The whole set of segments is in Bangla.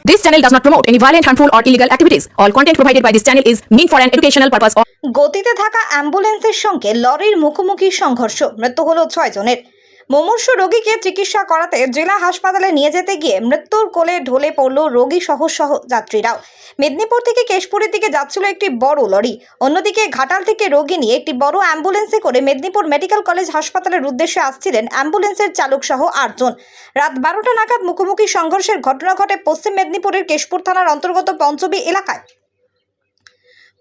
This channel does not promote any violent, harmful, or illegal activities. All content provided by this channel is meant for an educational purpose. গতিতে থাকা অ্যাম্বুলেন্সের সঙ্গে লরির মুখোমুখি সংঘর্ষ, মৃত্যু হলো 6 জনের। মুমূর্ষু রোগীকে চিকিৎসা করাতে জেলা হাসপাতালে নিয়ে যেতে গিয়ে মৃত্যুর কোলে ঢলে পড়ল রোগী সহ যাত্রীরাও। মেদিনীপুর থেকে কেশপুরের দিকে যাচ্ছিল একটি বড় লরি, অন্যদিকে ঘাটাল থেকে রোগী নিয়ে একটি বড় অ্যাম্বুলেন্সে করে মেদিনীপুর মেডিকেল কলেজ হাসপাতালের উদ্দেশ্যে আসছিলেন অ্যাম্বুলেন্সের চালক সহ 8 জন। রাত 12টা নাগাদ মুখোমুখি সংঘর্ষের ঘটনা ঘটে পশ্চিম মেদিনীপুরের কেশপুর থানার অন্তর্গত পঞ্চবী এলাকায়।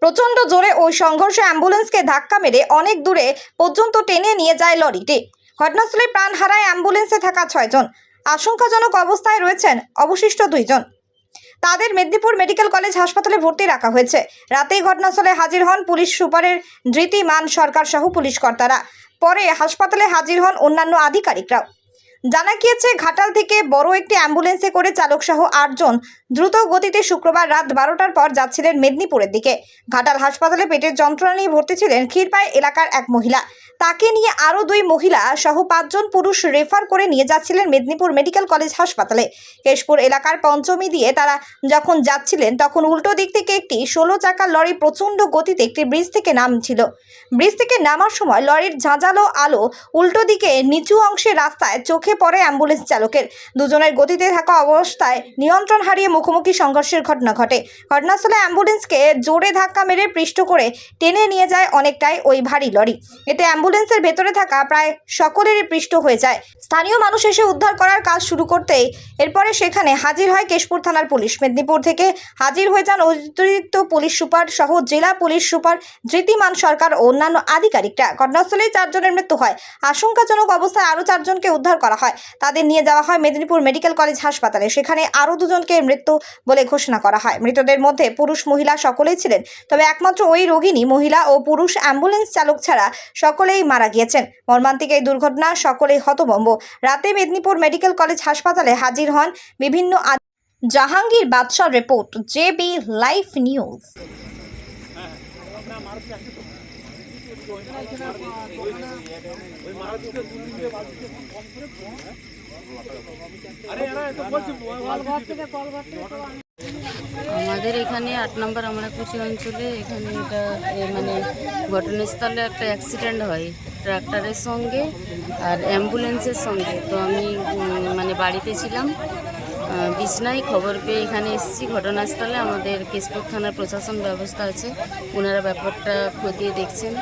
প্রচন্ড জোরে ওই সংঘর্ষে অ্যাম্বুলেন্সকে ধাক্কা মেরে অনেক দূরে পর্যন্ত টেনে নিয়ে যায় লরিটি। ঘটনাস্থলে প্রাণ হারায় অ্যাম্বুলেন্সে থাকা 6 জন। আশঙ্কাজনক অবস্থায় রয়েছেন অবশিষ্ট 2 জন। তাদের মেদিনীপুর মেডিকেল কলেজ হাসপাতালে ভর্তি রাখা হয়েছে। রাতেই ঘটনাস্থলে হাজির হন পুলিশ সুপারের ধৃতিমান সরকার সহ পুলিশ কর্তারা। পরে হাসপাতালে হাজির হন অন্যান্য আধিকারিকরাও। জানা গিয়েছে, ঘাটাল থেকে বড় একটি অ্যাম্বুলেন্সে করে চালক সহ 8 জন দ্রুত গতিতে শুক্রবার রাত 12টার পর যাচ্ছিলেন মেদিনীপুরের দিকে। ঘাটাল হাসপাতালে পেটের যন্ত্রণা নিয়ে ভর্তি ছিলেন ক্ষীরপাই এলাকার এক মহিলা। তাকে নিয়ে আরও 2 মহিলা সহ 5 জন পুরুষ রেফার করে নিয়ে যাচ্ছিলেন মেদিনীপুর মেডিকেল কলেজ হাসপাতালে। কেশপুর এলাকার পঞ্চমী দিয়ে তারা যখন যাচ্ছিলেন তখন উল্টো দিক থেকে একটি 16 চাকার লরি প্রচণ্ড গতিতে একটি ব্রিজ থেকে নামছিল। ব্রিজ থেকে নামার সময় লরির ঝাঁঝালো আলো উল্টো দিকে নিচু অংশের রাস্তায় চোখে পড়ে অ্যাম্বুলেন্স চালকের। দুজনের গতিতে থাকা অবস্থায় নিয়ন্ত্রণ হারিয়ে মুখোমুখি সংঘর্ষের ঘটনা ঘটে। ঘটনাস্থলে অ্যাম্বুলেন্সকে জোরে ধাক্কা মেরে পৃষ্ঠ করে টেনে নিয়ে যায় অনেকটাই ওই ভারী লরি। এতে অ্যাম্বুলেন্সের ভেতরে থাকা প্রায় সকলেরই পৃষ্ঠ হয়ে যায়। স্থানীয় মানুষ এসে উদ্ধার করার কাজ শুরু করতেই এরপরে সেখানে হাজির হয় কেশপুর থানার পুলিশ। মেদিনীপুর থেকে হাজির হয়ে যান অতিরিক্ত পুলিশ সুপার সহ জেলা পুলিশ সুপার ধৃতিমান সরকার ও অন্যান্য আধিকারিকরা। ঘটনাস্থলে 4 জনের মৃত্যু হয়। আশঙ্কাজনক অবস্থায় আরও 4 জনকে উদ্ধার করা হয়। তাদের নিয়ে যাওয়া হয় মেদিনীপুর মেডিকেল কলেজ হাসপাতালে। সেখানে আরও 2 জনকে মৃত্যু বলে ঘোষণা করা হয়। মৃতদের মধ্যে পুরুষ মহিলা সকলেই ছিলেন, তবে একমাত্র ওই রোগিনী মহিলা ও পুরুষ অ্যাম্বুলেন্স চালক ছাড়া সকলেই মারা গিয়েছেন। মর্মান্তিক এই দুর্ঘটনা সকলেই হতভম্ব। রাতে মেদিনীপুর মেডিকেল কলেজ হাসপাতালে হাজির হন বিভিন্ন জাহাঙ্গীর বাদশাহ রিপোর্ট, জেবি লাইভ নিউজ। আমাদের এখানে 8 নম্বর আমরাকুচি অঞ্চলে এখানে এটা মানে ঘটনাস্থলে একটা অ্যাক্সিডেন্ট হয় ট্রাক্টরের সঙ্গে আর অ্যাম্বুলেন্সের সঙ্গে। তো আমি মানে বাড়িতে ছিলাম, বিছনায় খবর পেয়ে এখানে এসেছি ঘটনাস্থলে। আমাদের কেশপুর থানার প্রশাসন ব্যবস্থা আছে, ওনারা ব্যাপারটা খতিয়ে দেখছেন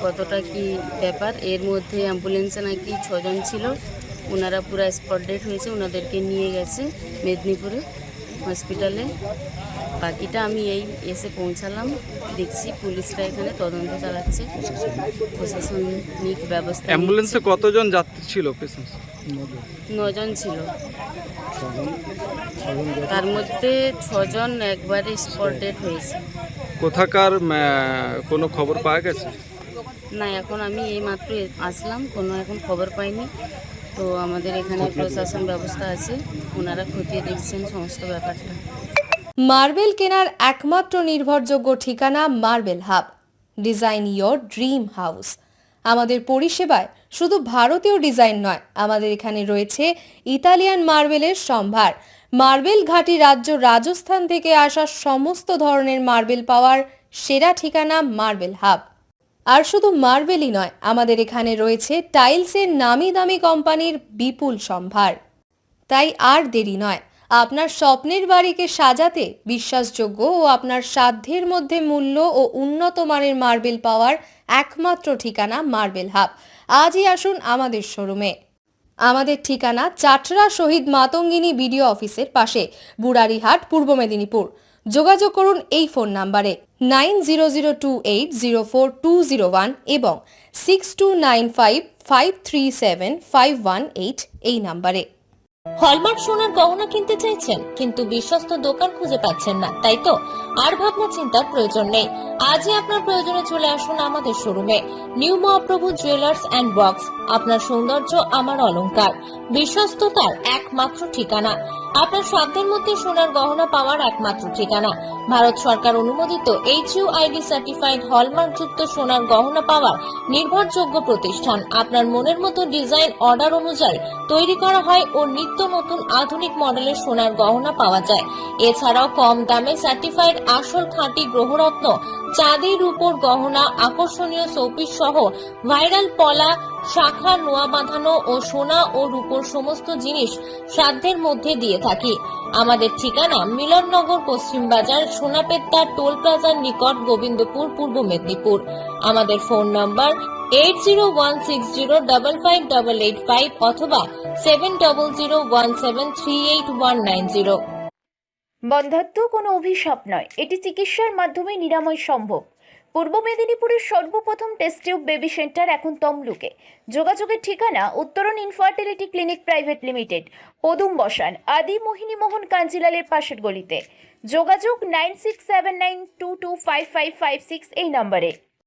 কতটা কি ব্যাপার। এর মধ্যে অ্যাম্বুলেন্সে নাকি 6 জন ছিল, ওনারা পুরো স্পট ডেড হয়েছে, ওনাদেরকে নিয়ে গেছে মেদিনীপুরে হসপিটালে। বাকিটা আমি এই এসে পৌঁছালাম, দেখছি পুলিশরা এখানে তদন্ত চালাচ্ছে, প্রশাসনিক ব্যবস্থা। অ্যাম্বুলেন্সে কতজন যাত্রী ছিল? 9 জন ছিল, তার মধ্যে 6 জন একবারে স্পট ডেড হয়েছে। কোথাকার কোনো খবর পাওয়া গেছে? না, এখন আমি এই মাত্র আসলাম, কোনো এখন খবর পাইনি। তো আমাদের এখানে প্রশাসন ব্যবস্থা আছে, ওনারা খতিয়ে দেখছেন সমস্ত ব্যাপারটা। মার্বেল কেনার একমাত্র নির্ভরযোগ্য ঠিকানা marble hub. Design your dream house. আমাদের পরিষেবায় শুধু ভারতীয় ডিজাইন নয়, আমাদের এখানে রয়েছে ইতালিয়ান মার্বেলের সম্ভার। মার্বেল ঘাঁটি রাজ্য রাজস্থান থেকে আসা সমস্ত ধরনের মার্বেল পাওয়ার সেরা ঠিকানা মার্বেল হাব। আর শুধু মার্বেলই নয়, আমাদের এখানে রয়েছে টাইলসের নামি দামি কোম্পানির বিপুল সম্ভার। তাই আর দেরি নয়, আপনার স্বপ্নের বাড়িকে সাজাতে বিশ্বাসযোগ্য ও আপনার সাধ্যের মধ্যে মূল্য ও উন্নত মানের মার্বেল পাওয়ার একমাত্র ঠিকানা মার্বেল হাব। আজই আসুন আমাদের শোরুমে। আমাদের ঠিকানা চাটরা শহীদ মাতঙ্গিনী বিডিও অফিসের পাশে, বুড়ারিহাট, পূর্ব মেদিনীপুর। যোগাযোগ করুন এই ফোন নাম্বারে 9002804201 এবং 6295537518 এই নাম্বারে। হলমার্ক সোনার গহনা কিনতে চাইছেন কিন্তু বিশ্বস্ত দোকান খুঁজে পাচ্ছেন না, তাই তো আর ভাবনা চিন্তার প্রয়োজন নেই। আজই আপনার প্রয়োজনে চলে আসুন আমাদের শোরুমে। New Mahaprabhu jewellers and box, আপনার সৌন্দর্য আমার অলংকার, বিশ্বস্ততার একমাত্র ঠিকানা, আপনার সাধ্যের মধ্যে সোনার গহনা পাওয়ার একমাত্র ঠিকানা। ভারত সরকার অনুমোদিত HUID সার্টিফাইড হলমার্ক যুক্ত সোনার গহনা পাওয়ার নির্ভরযোগ্য প্রতিষ্ঠান। আপনার মনের মতো ডিজাইন অর্ডার অনুযায়ী তৈরি করা হয় ও নিত্য নতুন আধুনিক মডেলের সোনার গহনা পাওয়া যায়। এছাড়াও কম দামে সার্টিফাইড আসল খাঁটি গ্রহরত্ন, চাঁদি রূপোর গহনা, আকর্ষণীয় শোপিস সহ ভাইরাল পলা, শাখা, নোয়া বাঁধানো ও সোনা ও রূপোর সমস্ত জিনিস সাধ্যের মধ্যে দিয়ে থাকি। আমাদের ঠিকানা মিলননগর, পশ্চিম বাজার, সোনাপেত্তা টোল প্লাজার নিকট, গোবিন্দপুর, পূর্ব মেদিনীপুর। আমাদের ফোন নম্বর 8016055885 অথবা 7001738190। বন্ধ্যাত্ব কোনো অভিশাপ নয়, এটি চিকিৎসার মাধ্যমে নিরাময় সম্ভব। পূর্ব মেদিনীপুরের সর্বপ্রথম টেস্ট টিউব বেবি সেন্টার এখন তমলুকে। যোগাযোগের ঠিকানা উত্তরণ ইনফার্টিলিটি ক্লিনিক প্রাইভেট লিমিটেড, পদুম বসান, আদি মোহিনী মোহন কাঞ্জিলালের পাশের গলিতে। যোগাযোগ 9679225556 এই নম্বরে।